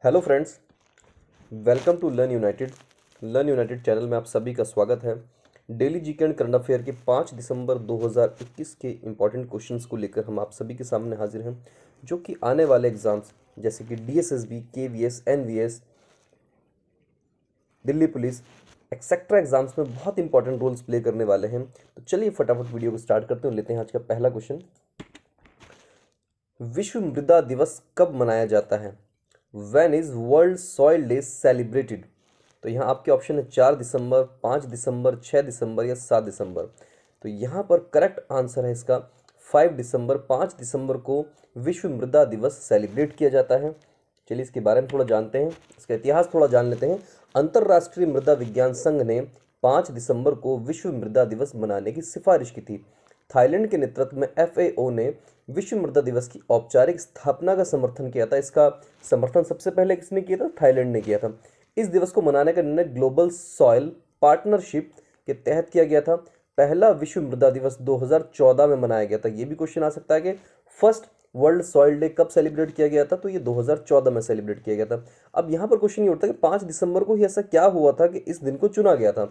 Hello friends, welcome to Learn United channel में आप सभी का स्वागत है। Daily GK and current affair के 5 दिसंबर 2021 के इम्पॉर्टेंट क्वेश्चंस को लेकर हम आप सभी के सामने हाजिर हैं, जो कि आने वाले एग्जाम्स जैसे कि DSSB, KVS, NVS, Delhi police etcetera exams में बहुत इंपॉर्टेंट रोल्स प्ले करने वाले हैं। तो चलिए फटाफट वीडियो को स्टार्ट करते हैं। लेते हैं आज का पहला क्वेश्चन। विश्व मृदा दिवस कब मनाया जाता है? When is world soil day celebrated? तो यहाँ आपके ऑप्शन है 4 दिसंबर, 5 दिसंबर, 6 दिसंबर या 7 दिसंबर। तो यहाँ पर करेक्ट आंसर है इसका 5 दिसंबर। 5 दिसंबर को विश्व मृदा दिवस सेलिब्रेट किया जाता है। चलिए इसके बारे में थोड़ा जानते हैं, इसका इतिहास थोड़ा जान लेते हैं। अंतर्राष्ट्रीय मृदा विज्ञान संघ ने 5 दिसंबर को विश्व मृदा दिवस मनाने की सिफारिश की थी। थाईलैंड के नेतृत्व में FAO ने विश्व मृदा दिवस की औपचारिक स्थापना का समर्थन किया था। इसका समर्थन सबसे पहले किसने किया था? थाईलैंड ने किया था। इस दिवस को मनाने का निर्णय ग्लोबल सॉइल पार्टनरशिप के तहत किया गया था। पहला विश्व मृदा दिवस 2014 में मनाया गया था। ये भी क्वेश्चन आ सकता है कि फर्स्ट वर्ल्ड सॉइल डे कब सेलिब्रेट किया गया था? तो ये 2014 में सेलिब्रेट किया गया था। अब यहाँ पर क्वेश्चन ये उठता है कि 5 दिसंबर को ही ऐसा क्या हुआ था कि इस दिन को चुना गया था?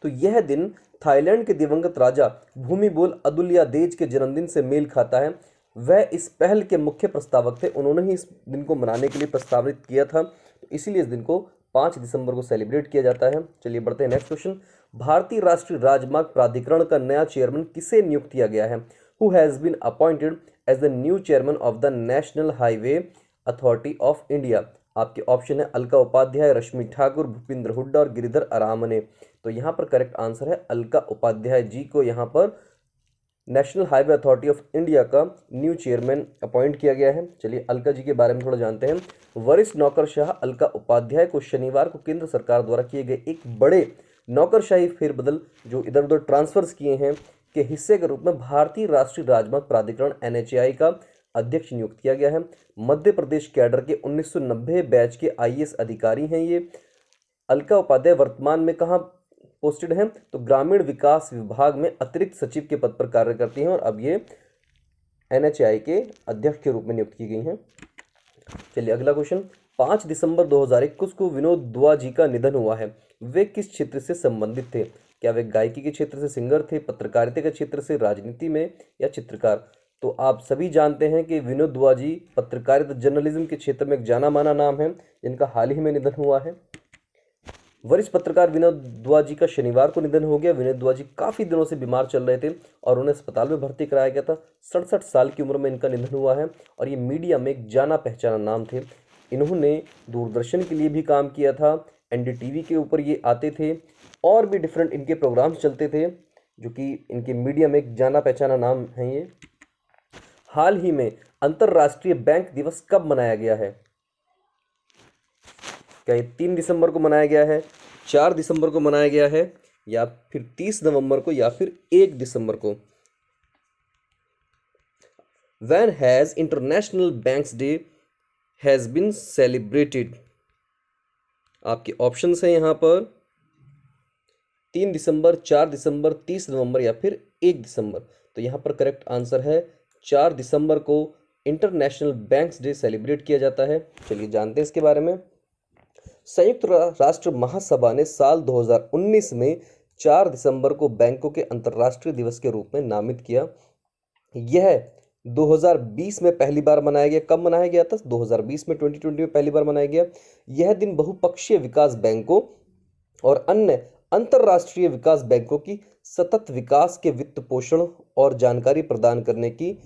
तो यह दिन थाईलैंड के दिवंगत राजा भूमिबोल अदुल्यादेज के जन्मदिन से मेल खाता है। वह इस पहल के मुख्य प्रस्तावक थे। उन्होंने ही इस दिन को मनाने के लिए प्रस्तावित किया था, तो इसीलिए इस दिन को 5 दिसंबर को सेलिब्रेट किया जाता है। चलिए बढ़ते हैं नेक्स्ट क्वेश्चन। भारतीय राष्ट्रीय राजमार्ग प्राधिकरण का नया चेयरमैन किसे नियुक्त किया गया है? Who has been appointed as the new chairman of the National Highway Authority of India? आपके ऑप्शन है अलका उपाध्याय, रश्मि ठाकुर, भूपिंद्र हुड्डा और गिरिधर अरामने। तो यहाँ पर करेक्ट आंसर है अलका उपाध्याय जी को यहाँ पर national Highway Authority of India का न्यू चेयरमैन अपॉइंट किया गया है। चलिए अलका जी के बारे में थोड़ा जानते हैं। वरिष्ठ नौकरशाह अलका उपाध्याय को शनिवार को केंद्र सरकार द्वारा किए गए एक बड़े नौकरशाही फेरबदल, जो इधर उधर ट्रांसफर्स किए हैं, के हिस्से के रूप में भारतीय राष्ट्रीय राजमार्ग प्राधिकरण NHAI का अध्यक्ष नियुक्त किया गया है। मध्य प्रदेश कैडर के 1990 बैच के IAS अधिकारी हैं ये। अलका उपाध्याय वर्तमान में कहाँ पोस्टेड हैं? तो ग्रामीण विकास विभाग में अतिरिक्त सचिव के पद पर कार्य करती हैं और अब ये NHAI के अध्यक्ष के रूप में नियुक्त की गई हैं। चलिए अगला क्वेश्चन। 5 दिसंबर 2021 को विनोद दुआ जी का निधन हुआ है। वे किस क्षेत्र से संबंधित थे? क्या वे गायकी के क्षेत्र से सिंगर थे, पत्रकारिता के क्षेत्र से, राजनीति में या चित्रकार? तो आप सभी जानते हैं कि विनोद दुआ जी पत्रकारिता जर्नलिज्म के क्षेत्र में एक जाना माना नाम है, जिनका हाल ही में निधन हुआ है। वरिष्ठ पत्रकार विनोद दुआ जी का शनिवार को निधन हो गया। विनोद दुआ जी काफ़ी दिनों से बीमार चल रहे थे और उन्हें अस्पताल में भर्ती कराया गया था। 67 साल की उम्र में इनका निधन हुआ है और ये मीडिया में एक जाना पहचाना नाम थे। इन्होंने दूरदर्शन के लिए भी काम किया था, NDTV के ऊपर ये आते थे और भी डिफरेंट इनके प्रोग्राम्स चलते थे, जो कि इनके मीडिया में एक जाना पहचाना नाम है ये। हाल ही में अंतर्राष्ट्रीय बैंक दिवस कब मनाया गया है? क्या ये 3 दिसंबर को मनाया गया है, 4 दिसंबर को मनाया गया है, या फिर 30 नवंबर को, या फिर 1 दिसंबर को? When has International Banks Day has been celebrated? आपके ऑप्शंस हैं यहाँ पर 3 दिसंबर, 4 दिसंबर, 30 नवंबर या फिर 1 दिसंबर। तो यहाँ पर करेक्ट आंसर है 4 दिसंबर को इंटरनेशनल बैंक्स डे सेलिब्रेट किया जाता है। चलिए जानते हैं इसके बारे में। संयुक्त राष्ट्र महासभा ने साल 2019 में 4 दिसंबर को बैंकों के अंतर्राष्ट्रीय दिवस के रूप में नामित किया। यह 2020 में पहली बार मनाया गया। कब मनाया गया था? 2020 में, 2020 में पहली बार मनाया गया। यह दिन बहुपक्षीय विकास बैंकों और अन्य अंतर्राष्ट्रीय विकास बैंकों की सतत विकास के वित्त पोषण और जानकारी प्रदान करने की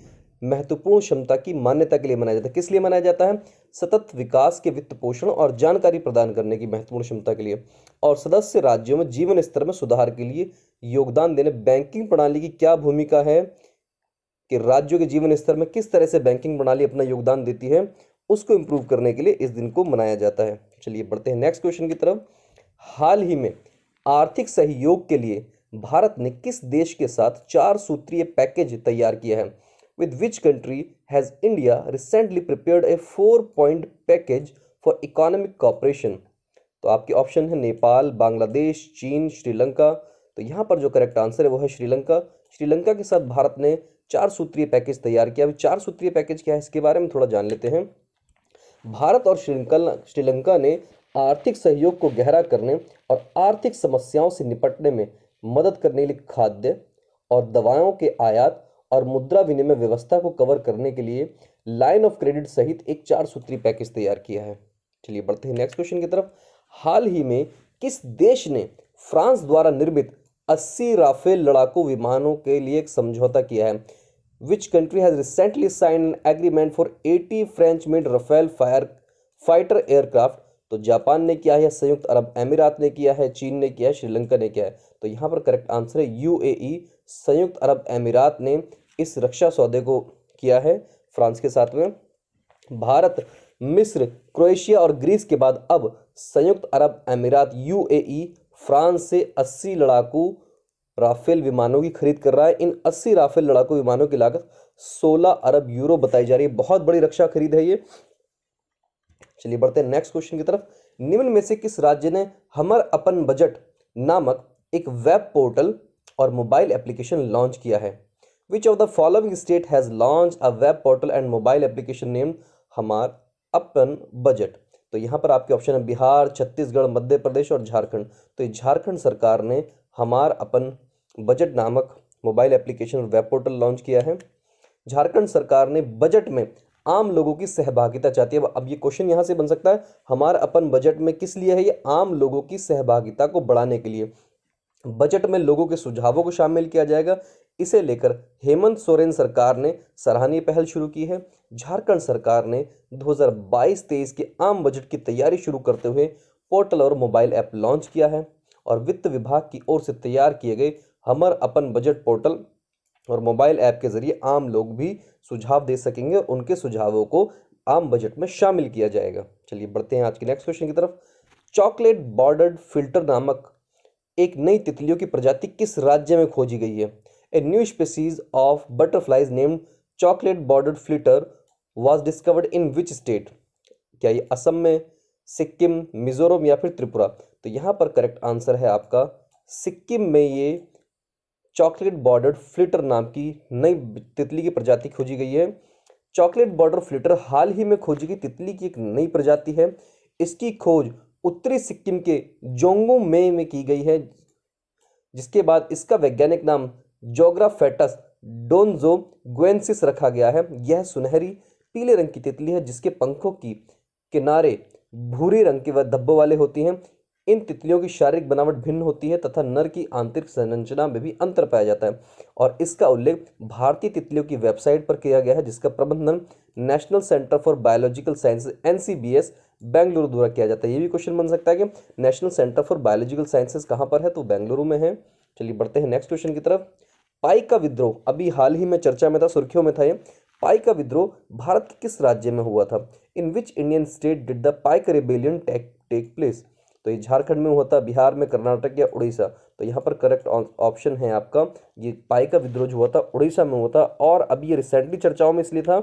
महत्वपूर्ण क्षमता की मान्यता के लिए मनाया जाता है। किस लिए मनाया जाता है? सतत विकास के वित्त पोषण और जानकारी प्रदान करने की महत्वपूर्ण क्षमता के लिए, और सदस्य राज्यों में जीवन स्तर में सुधार के लिए योगदान देने। बैंकिंग प्रणाली की क्या भूमिका है कि राज्यों के जीवन स्तर में किस तरह से बैंकिंग प्रणाली अपना योगदान देती है, उसको इंप्रूव करने के लिए इस दिन को मनाया जाता है। चलिए बढ़ते हैं नेक्स्ट क्वेश्चन की तरफ। हाल ही में आर्थिक सहयोग के लिए भारत ने किस देश के साथ 4 सूत्रीय पैकेज तैयार किया है? With which country has India recently prepared a 4-point package for economic cooperation? तो आपके ऑप्शन है नेपाल, बांग्लादेश, चीन, श्रीलंका। तो यहाँ पर जो करेक्ट आंसर है वो है श्रीलंका। श्रीलंका के साथ भारत ने 4 सूत्रीय पैकेज तैयार किया। अभी 4 सूत्रीय पैकेज क्या है, इसके बारे में थोड़ा जान लेते हैं। भारत और श्रीलंका ने आर्थिक सहयोग को गहरा करने और आर्थिक समस्याओं से निपटने में मदद करने के लिए खाद्य और दवाओं के आयात और मुद्रा विनिमय व्यवस्था को कवर करने के लिए लाइन ऑफ क्रेडिट सहित एक 4 सूत्री पैकेज तैयार किया है। चलिए बढ़ते हैं नेक्स्ट क्वेश्चन की तरफ। हाल ही में किस देश ने फ्रांस द्वारा निर्मित 80 राफेल लड़ाकू विमानों के लिए एक समझौता किया है? Which country has recently signed an agreement for 80 French-made Rafale fighter aircraft? तो जापान ने किया है, संयुक्त अरब अमीरात ने किया है, चीन ने किया है, श्रीलंका ने किया है। तो यहाँ पर करेक्ट आंसर है यूएई, संयुक्त अरब अमीरात ने इस रक्षा सौदे को किया है फ्रांस के साथ में। भारत, मिस्र, क्रोएशिया और ग्रीस के बाद अब संयुक्त अरब अमीरात यूएई फ्रांस से 80 लड़ाकू राफेल विमानों की खरीद कर रहा है। इन 80 राफेल लड़ाकू विमानों की लागत 16 अरब यूरो बताई जा रही है। बहुत बड़ी रक्षा खरीद है ये। चलिए बढ़ते हैं नेक्स्ट क्वेश्चन की तरफ। निम्न में से किस राज्य ने हमर अपन बजट नामक एक वेब पोर्टल और मोबाइल एप्लीकेशन लॉन्च किया है? Which of the following state has launch a web portal and mobile application named हमार अपन बजट? तो यहाँ पर आपके ऑप्शन है बिहार, छत्तीसगढ़, मध्य प्रदेश और झारखंड। तो झारखंड सरकार ने हमार अपन बजट नामक मोबाइल एप्लीकेशन और वेब पोर्टल लॉन्च किया है। झारखंड सरकार ने बजट में आम लोगों की सहभागिता चाहती है। अब ये क्वेश्चन यहाँ से बन सकता है, हमार अपन बजट में किस लिए है? ये आम लोगों की सहभागिता को बढ़ाने के लिए बजट में लोगों के सुझावों को शामिल किया जाएगा। इसे लेकर हेमंत सोरेन सरकार ने सराहनीय पहल शुरू की है। झारखंड सरकार ने 2022-23 के आम बजट की तैयारी शुरू करते हुए पोर्टल और मोबाइल ऐप लॉन्च किया है और वित्त विभाग की ओर से तैयार किए गए हमर अपन बजट पोर्टल और मोबाइल ऐप के जरिए आम लोग भी सुझाव दे सकेंगे और उनके सुझावों को आम बजट में शामिल किया जाएगा। चलिए बढ़ते हैं आज के नेक्स्ट क्वेश्चन की तरफ। चॉकलेट बॉर्डर्ड फिल्टर नामक एक नई तितलियों की प्रजाति किस राज्य में खोजी गई है? A new species of butterflies named chocolate bordered flitter was discovered in which state? क्या ये असम में, सिक्किम, मिजोरम या फिर त्रिपुरा? तो यहाँ पर करेक्ट आंसर है आपका सिक्किम में ये चॉकलेट बॉर्डर्ड फ्लिटर नाम की नई तितली की प्रजाति खोजी गई है। चॉकलेट बॉर्डर फ्लिटर हाल ही में खोजी गई तितली की एक नई प्रजाति है। इसकी खोज उत्तरी सिक्किम के जोंगोंग में की गई है, जिसके बाद इसका वैज्ञानिक नाम जोग्राफेटस डोनजोगुएंसिस रखा गया है। यह सुनहरी पीले रंग की तितली है जिसके पंखों की किनारे भूरे रंग के व धब्बों वाले होती हैं। इन तितलियों की शारीरिक बनावट भिन्न होती है तथा नर की आंतरिक संरचना में भी अंतर पाया जाता है और इसका उल्लेख भारतीय तितलियों की वेबसाइट पर किया गया है, जिसका प्रबंधन national centre for biological sciences NCBS Bengaluru द्वारा किया जाता है। ये भी क्वेश्चन बन सकता है कि national centre for biological sciences कहाँ पर है? तो बेंगलुरु में है। चलिए बढ़ते हैं नेक्स्ट क्वेश्चन की तरफ। पाई का विद्रोह अभी हाल ही में चर्चा में था, सुर्खियों में था। ये पाई का विद्रोह भारत के किस राज्य में हुआ था? In which Indian state did the Paika rebellion take place? तो ये झारखंड में हुआ था, बिहार में, कर्नाटक या उड़ीसा? तो यहाँ पर करेक्ट ऑप्शन है आपका ये पाई का विद्रोह जो हुआ था उड़ीसा में हुआ था। और अभी ये रिसेंटली चर्चाओं में इसलिए था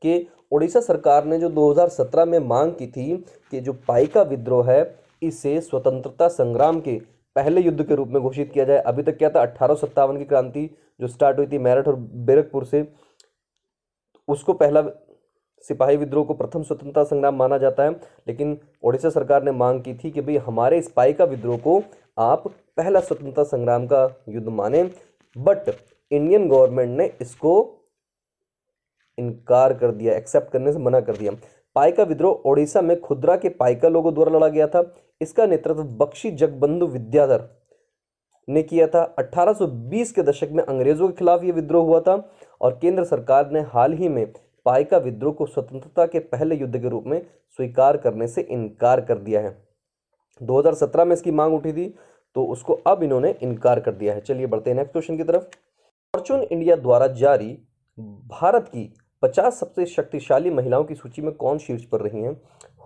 कि उड़ीसा सरकार ने जो 2017 में मांग की थी कि जो पाई का विद्रोह है इसे स्वतंत्रता संग्राम के पहले युद्ध के रूप में घोषित किया जाए। अभी तक क्या था, 1857 की क्रांति जो स्टार्ट हुई थी मेरठ और बैरकपुर से, उसको पहला सिपाही विद्रोह को प्रथम स्वतंत्रता संग्राम माना जाता है। लेकिन उड़ीसा सरकार ने मांग की थी कि भाई हमारे इस पाई का विद्रोह को आप पहला स्वतंत्रता संग्राम का युद्ध माने, बट इंडियन गवर्नमेंट ने इसको इनकार कर दिया, एक्सेप्ट करने से मना कर दिया। पाई का विद्रोह ओडिशा में खुदरा के पाइका लोगों द्वारा लड़ा गया था। इसका नेतृत्व बख्शी जगबंधु विद्याधर ने किया था। 1820 के दशक में अंग्रेजों के खिलाफ यह विद्रोह हुआ था और केंद्र सरकार ने हाल ही में पाई का विद्रोह को स्वतंत्रता के पहले युद्ध के रूप में स्वीकार करने से इनकार कर दिया है। 2017 में इसकी मांग उठी थी तो उसको अब इन्होंने इनकार कर दिया है। चलिए बढ़ते हैं नेक्स्ट क्वेश्चन की तरफ। फॉर्चून इंडिया द्वारा जारी भारत की 50 सबसे शक्तिशाली महिलाओं की सूची में कौन शीर्ष पर रही हैं?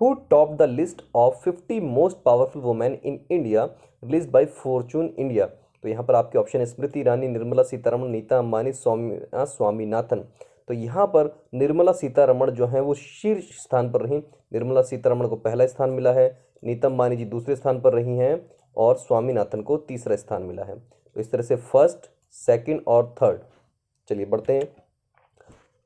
Who top the list of 50 most powerful women in India release by Fortune India? तो यहाँ पर आपके ऑप्शन है स्मृति ईरानी, निर्मला सीतारमण, नीता अंबानी, स्वामीनाथन। तो यहाँ पर निर्मला सीतारमण जो है वो शीर्ष स्थान पर रही। निर्मला सीतारमण को पहला स्थान मिला है, नीता अंबानी जी दूसरे स्थान पर रही हैं और स्वामीनाथन को तीसरा स्थान मिला है। तो इस तरह से फर्स्ट, सेकंड और थर्ड। चलिए बढ़ते हैं।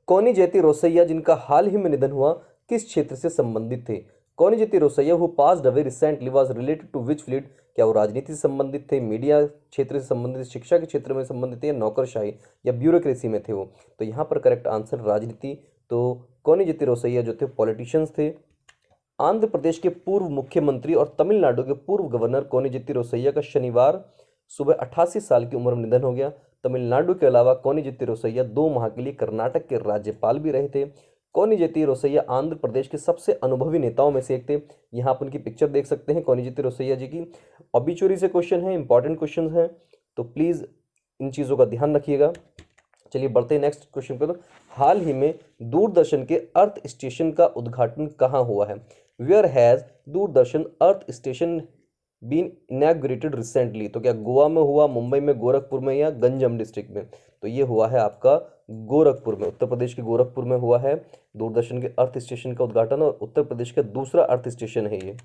कोनी जेती रोसैया जिनका हाल ही में निधन हुआ किस क्षेत्र से संबंधित थे? Konijeti Rosaiah who passed away recently was related to which field? क्या वो राजनीति से संबंधित थे, मीडिया क्षेत्र से संबंधित, शिक्षा के क्षेत्र में संबंधित थे, या नौकरशाही या ब्यूरोक्रेसी में थे वो? तो यहाँ पर करेक्ट आंसर राजनीति। तो कोनिजेती रोसैया जो थे पॉलिटिशियंस थे। आंध्र प्रदेश के पूर्व मुख्यमंत्री और तमिलनाडु के पूर्व गवर्नर कोनिजेती रोसैया का शनिवार सुबह 88 साल की उम्र में निधन हो गया। तमिलनाडु के अलावा कोनिजेती रोसैया 2 माह के लिए कर्नाटक के राज्यपाल भी रहे थे। कोनिजेती रोसैया आंध्र प्रदेश के सबसे अनुभवी नेताओं में से एक थे। यहाँ आप उनकी पिक्चर देख सकते हैं कोनिजेती रोसैया जी की। ऑबिचुरी से क्वेश्चन है, इंपॉर्टेंट क्वेश्चन है, तो प्लीज़ इन चीज़ों का ध्यान रखिएगा। चलिए बढ़ते हैं नेक्स्ट क्वेश्चन पर। हाल ही में दूरदर्शन के अर्थ स्टेशन का उद्घाटन कहाँ हुआ है? Where has Doordarshan earth station been inaugurated recently? तो क्या गोवा में हुआ, मुंबई में, गोरखपुर में, या गंजम डिस्ट्रिक्ट में? तो ये हुआ है आपका गोरखपुर में, उत्तर प्रदेश के गोरखपुर में हुआ है दूरदर्शन के अर्थ स्टेशन का उद्घाटन, और उत्तर प्रदेश का दूसरा अर्थ स्टेशन है ये।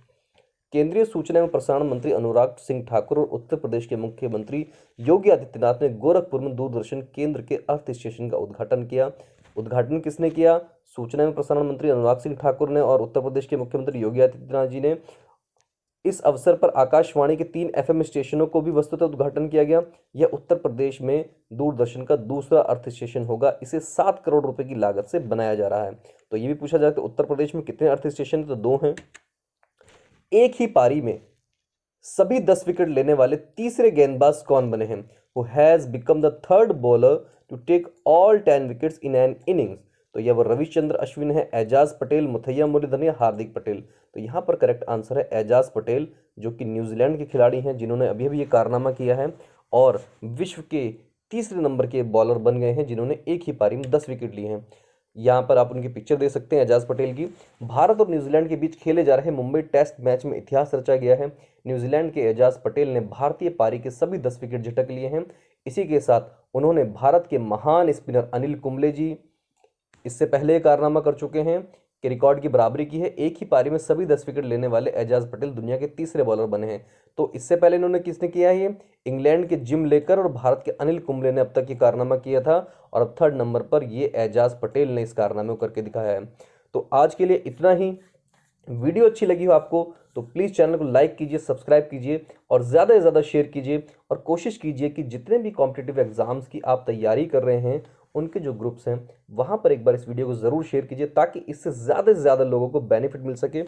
केंद्रीय सूचना एवं प्रसारण मंत्री अनुराग सिंह ठाकुर और उत्तर प्रदेश के मुख्यमंत्री योगी आदित्यनाथ ने गोरखपुर में दूरदर्शन केंद्र के अर्थ स्टेशन का उद्घाटन किया। उद्घाटन किसने किया? सूचना एवं प्रसारण मंत्री अनुराग सिंह ठाकुर ने और उत्तर प्रदेश के मुख्यमंत्री योगी आदित्यनाथ जी ने। इस अवसर पर आकाशवाणी के 3 FM स्टेशनों को भी वस्तुतः उद्घाटन किया गया। यह उत्तर प्रदेश में दूरदर्शन का दूसरा अर्थ स्टेशन होगा। इसे 7 करोड़ रुपए की लागत से बनाया जा रहा है। तो ये भी पूछा जाए तो उत्तर प्रदेश में कितने अर्थ स्टेशन हैं? तो 2 हैं। एक ही पारी में सभी 10 विकेट लेने वाले तीसरे गेंदबाज कौन बने हैं? Who has become the third bowler to take all 10 wickets in an innings? तो यह वो रविचंद्र अश्विन है, एजाज पटेल, मुथैया मुरलीधरन या हार्दिक पटेल? तो यहाँ पर करेक्ट आंसर है एजाज पटेल, जो कि न्यूजीलैंड के खिलाड़ी हैं, जिन्होंने अभी अभी ये कारनामा किया है और विश्व के तीसरे नंबर के बॉलर बन गए हैं, जिन्होंने एक ही पारी में 10 विकेट लिए हैं। यहाँ पर आप उनकी पिक्चर देख सकते हैं एजाज पटेल की। भारत और न्यूजीलैंड के बीच खेले जा रहे मुंबई टेस्ट मैच में इतिहास रचा गया है। न्यूजीलैंड के एजाज पटेल ने भारतीय पारी के सभी 10 विकेट झटक लिए हैं। इसी के साथ उन्होंने भारत के महान स्पिनर अनिल कुंबले जी इससे पहले कारनामा कर चुके हैं कि रिकॉर्ड की बराबरी की है। एक ही पारी में सभी 10 विकेट लेने वाले एजाज पटेल दुनिया के तीसरे बॉलर बने हैं। तो इससे पहले इन्होंने किसने किया है? ये इंग्लैंड के जिम लेकर और भारत के अनिल कुंबले ने अब तक ये कारनामा किया था, और अब थर्ड नंबर पर ये एजाज पटेल ने इस कारनामे को करके दिखाया है। तो आज के लिए इतना ही। वीडियो अच्छी लगी हो आपको तो प्लीज़ चैनल को लाइक कीजिए, सब्सक्राइब कीजिए और ज़्यादा से ज़्यादा शेयर कीजिए, और कोशिश कीजिए कि जितने भी कॉम्पिटिटिव एग्जाम्स की आप तैयारी कर रहे हैं उनके जो ग्रुप्स हैं वहाँ पर एक बार इस वीडियो को ज़रूर शेयर कीजिए, ताकि इससे ज़्यादा से ज़्यादा लोगों को बेनिफिट मिल सके।